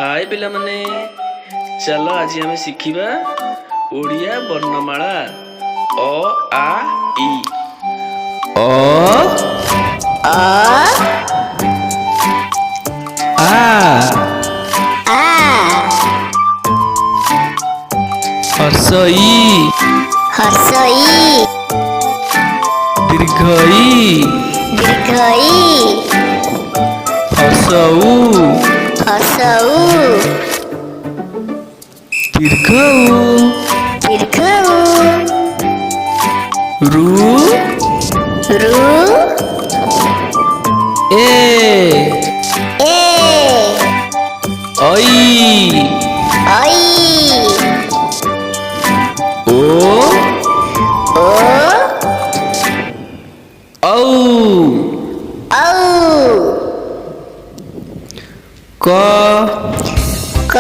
हाय पिला माने चलो आज आम शिखा ओडिया वर्णमाला अ आ इ अ आ हर्ष इ दीर्घ इ हर्ष दीर्घ रु ए ऐ ओ औ क ख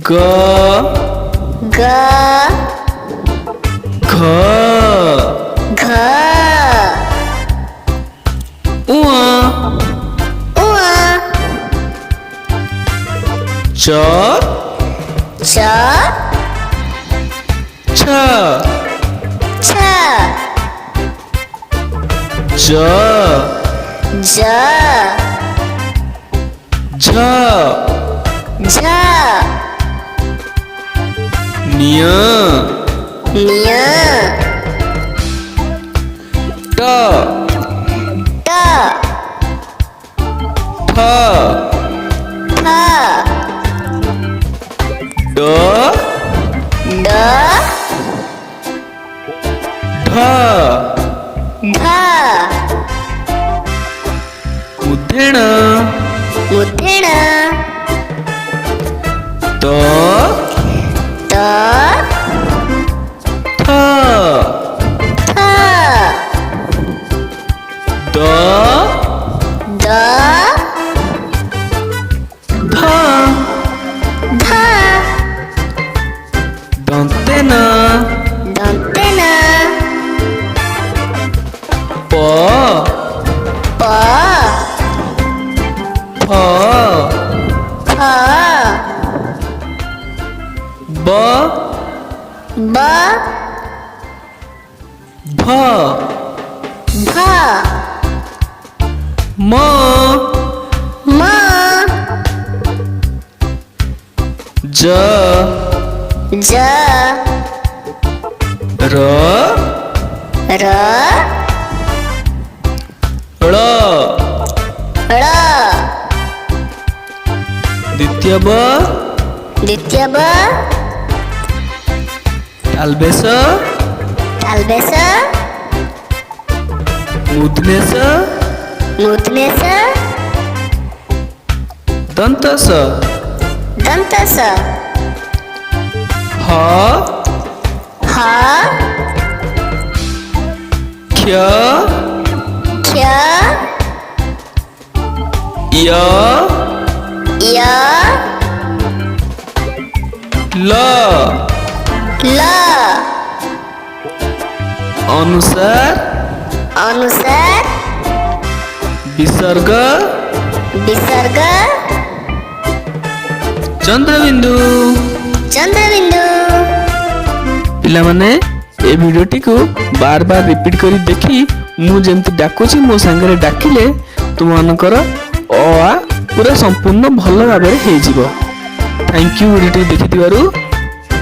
ग घ च छ ज झ निय ट ठ ड ढ मुद्धेण त थ द ध दंतेन प फ ब भ म ज र ळ द्वितीय ब तालबेश मूर्धनेश दंतस ह क्ष य ल अनुसार विसर्ग चंद्रबिंदु पिला माने ए वीडियोटी को बार बार रिपीट करी देखी मु जेमती डाकुची मो संगे डाकिले तुम मानकर अ आ पूरा संपूर्ण भल भाव में हो। थैंक यू वीडियो देखि